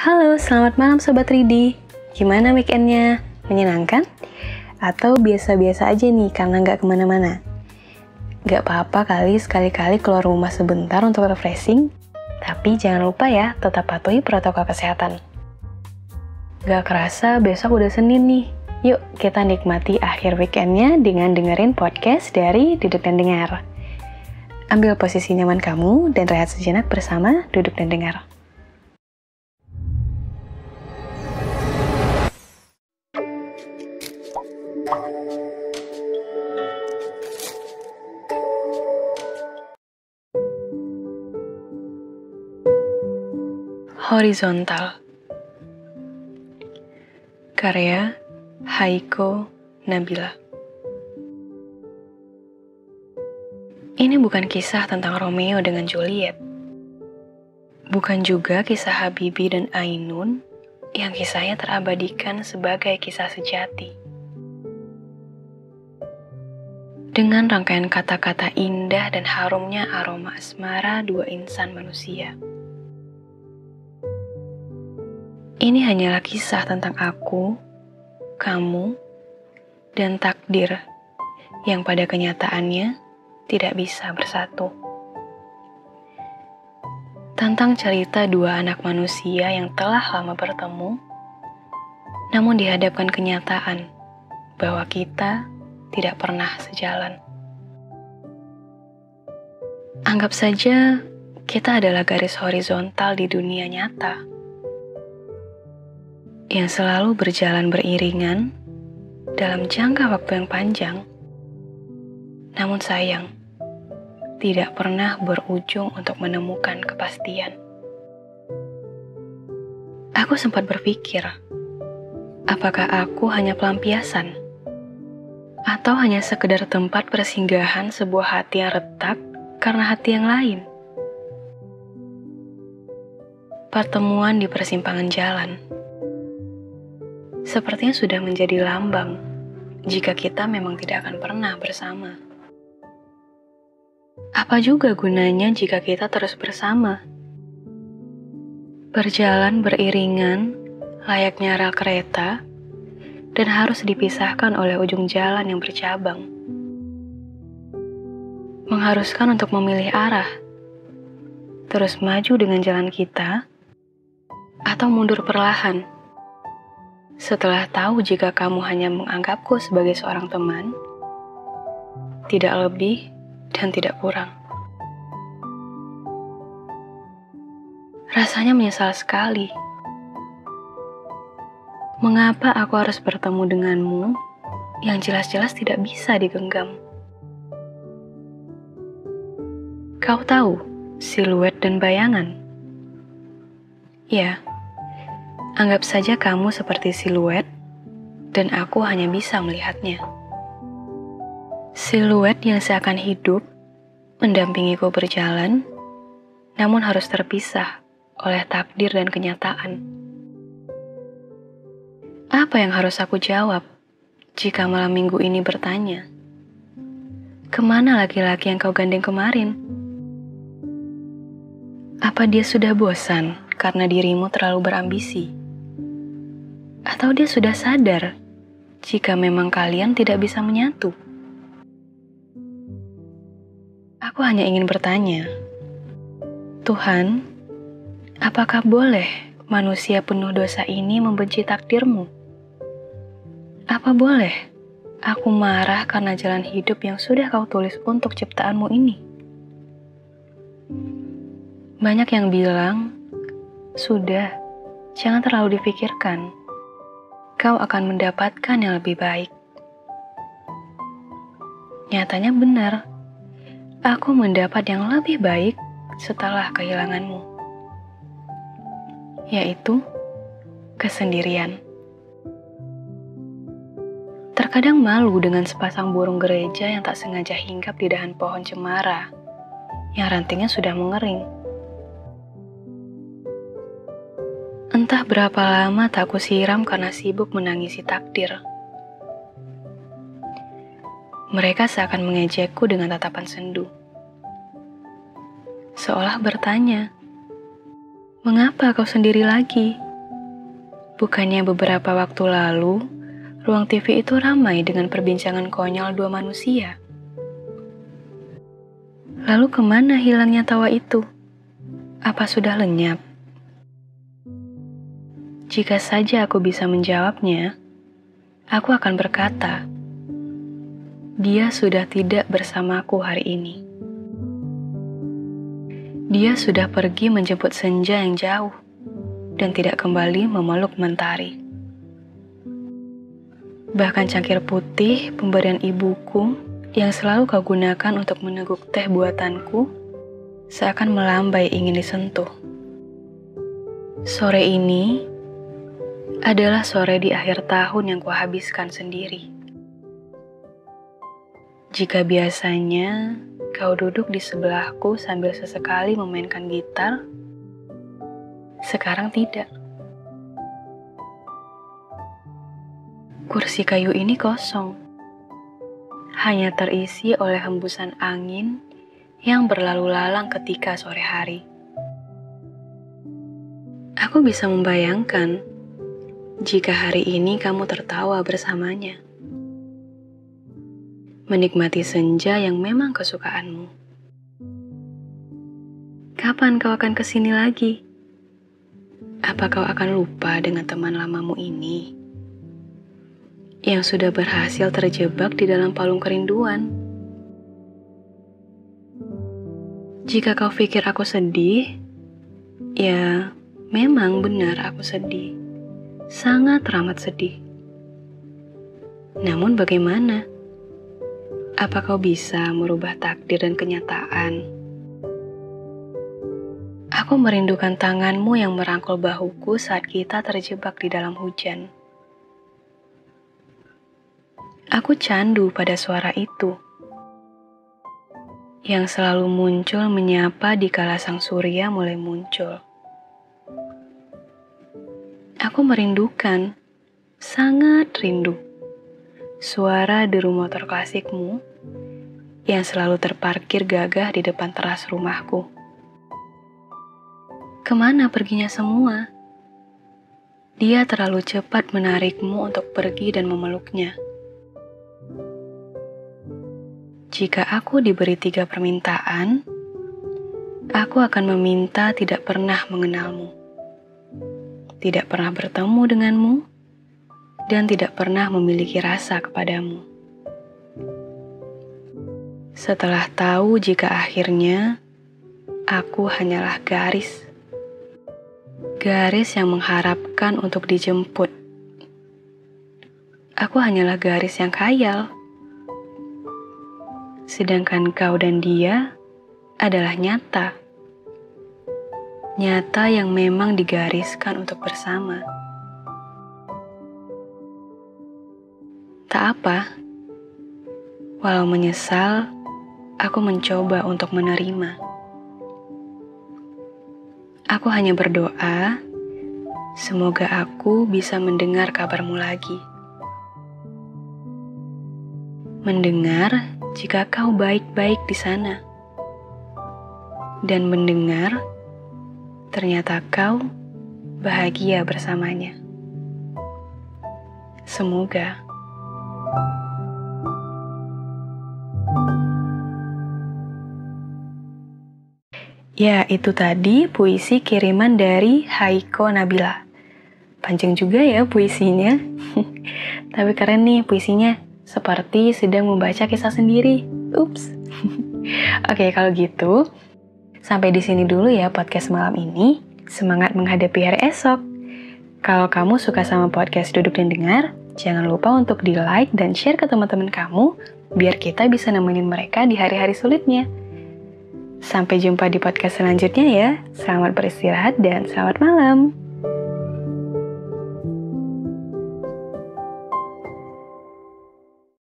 Halo, selamat malam Sobat Ridi. Gimana weekendnya? Menyenangkan? Atau biasa-biasa aja nih karena nggak kemana-mana? Nggak apa-apa kali sekali-kali keluar rumah sebentar untuk refreshing, tapi jangan lupa ya, tetap patuhi protokol kesehatan. Nggak kerasa besok udah Senin nih. Yuk kita nikmati akhir weekendnya dengan dengerin podcast dari Duduk dan Dengar. Ambil posisi nyaman kamu dan rehat sejenak bersama Duduk dan Dengar. Horizontal. Karya Haiko Nabila. Ini bukan kisah tentang Romeo dengan Juliet. Bukan juga kisah Habibie dan Ainun yang kisahnya terabadikan sebagai kisah sejati. Dengan rangkaian kata-kata indah dan harumnya aroma asmara dua insan manusia. Ini hanyalah kisah tentang aku, kamu, dan takdir yang pada kenyataannya tidak bisa bersatu. Tentang cerita dua anak manusia yang telah lama bertemu, namun dihadapkan kenyataan bahwa kita tidak pernah sejalan. Anggap saja kita adalah garis horizontal di dunia nyata yang selalu berjalan beriringan dalam jangka waktu yang panjang, namun sayang, tidak pernah berujung untuk menemukan kepastian. Aku sempat berpikir, apakah aku hanya pelampiasan? Atau hanya sekedar tempat persinggahan sebuah hati yang retak karena hati yang lain? Pertemuan di persimpangan jalan sepertinya sudah menjadi lambang jika kita memang tidak akan pernah bersama. Apa juga gunanya jika kita terus bersama? Berjalan beriringan, layaknya rel kereta, dan harus dipisahkan oleh ujung jalan yang bercabang. Mengharuskan untuk memilih arah, terus maju dengan jalan kita, atau mundur perlahan. Setelah tahu jika kamu hanya menganggapku sebagai seorang teman, tidak lebih dan tidak kurang. Rasanya menyesal sekali. Mengapa aku harus bertemu denganmu yang jelas-jelas tidak bisa digenggam? Kau tahu, siluet dan bayangan? Ya. Anggap saja kamu seperti siluet, dan aku hanya bisa melihatnya. Siluet yang seakan hidup, mendampingiku berjalan, namun harus terpisah oleh takdir dan kenyataan. Apa yang harus aku jawab jika malam minggu ini bertanya, kemana laki-laki yang kau gandeng kemarin? Apa dia sudah bosan karena dirimu terlalu berambisi? Atau dia sudah sadar jika memang kalian tidak bisa menyatu? Aku hanya ingin bertanya, Tuhan, apakah boleh manusia penuh dosa ini membenci takdirmu? Apa boleh aku marah karena jalan hidup yang sudah kau tulis untuk ciptaanmu ini? Banyak yang bilang, sudah, jangan terlalu dipikirkan. Kau akan mendapatkan yang lebih baik. Nyatanya benar, aku mendapat yang lebih baik setelah kehilanganmu, yaitu kesendirian. Terkadang malu dengan sepasang burung gereja yang tak sengaja hinggap di dahan pohon cemara yang rantingnya sudah mengering. Entah berapa lama tak kusiram karena sibuk menangisi takdir. Mereka seakan mengejekku dengan tatapan sendu. Seolah bertanya, mengapa kau sendiri lagi? Bukannya beberapa waktu lalu, ruang TV itu ramai dengan perbincangan konyol dua manusia. Lalu kemana hilangnya tawa itu? Apa sudah lenyap? Jika saja aku bisa menjawabnya, aku akan berkata, dia sudah tidak bersamaku hari ini. Dia sudah pergi menjemput senja yang jauh dan tidak kembali memeluk mentari. Bahkan cangkir putih pemberian ibuku yang selalu kau gunakan untuk meneguk teh buatanku seakan melambai ingin disentuh. Sore ini adalah sore di akhir tahun yang kuhabiskan sendiri. Jika biasanya kau duduk di sebelahku sambil sesekali memainkan gitar, sekarang tidak. Kursi kayu ini kosong, hanya terisi oleh hembusan angin yang berlalu lalang ketika sore hari. Aku bisa membayangkan jika hari ini kamu tertawa bersamanya, menikmati senja yang memang kesukaanmu. Kapan kau akan kesini lagi? Apa kau akan lupa dengan teman lamamu ini yang sudah berhasil terjebak di dalam palung kerinduan? Jika kau pikir aku sedih, ya memang benar aku sedih. Sangat teramat sedih. Namun bagaimana? Apa kau bisa merubah takdir dan kenyataan? Aku merindukan tanganmu yang merangkul bahuku saat kita terjebak di dalam hujan. Aku candu pada suara itu, yang selalu muncul menyapa di kala sang surya mulai muncul. Aku merindukan, sangat rindu, suara deru motor klasikmu yang selalu terparkir gagah di depan teras rumahku. Kemana perginya semua? Dia terlalu cepat menarikmu untuk pergi dan memeluknya. Jika aku diberi 3 permintaan, aku akan meminta tidak pernah mengenalmu, tidak pernah bertemu denganmu, dan tidak pernah memiliki rasa kepadamu. Setelah tahu jika akhirnya aku hanyalah garis yang mengharapkan untuk dijemput. Aku hanyalah garis yang khayal. Sedangkan kau dan dia adalah nyata. Nyata yang memang digariskan untuk bersama. Tak apa. Walau menyesal, aku mencoba untuk menerima. Aku hanya berdoa, semoga aku bisa mendengar kabarmu lagi. Mendengar jika kau baik-baik di sana. Dan mendengar, ternyata kau bahagia bersamanya. Semoga. Ya, itu tadi puisi kiriman dari Haiko Nabila. Panjang juga ya puisinya. Tapi keren nih puisinya. Seperti sedang membaca kisah sendiri. Ups. Oke, kalau gitu, sampai di sini dulu ya podcast malam ini. Semangat menghadapi hari esok. Kalau kamu suka sama podcast Duduk dan Dengar, jangan lupa untuk di-like dan share ke teman-teman kamu, biar kita bisa nemenin mereka di hari-hari sulitnya. Sampai jumpa di podcast selanjutnya ya. Selamat beristirahat dan selamat malam.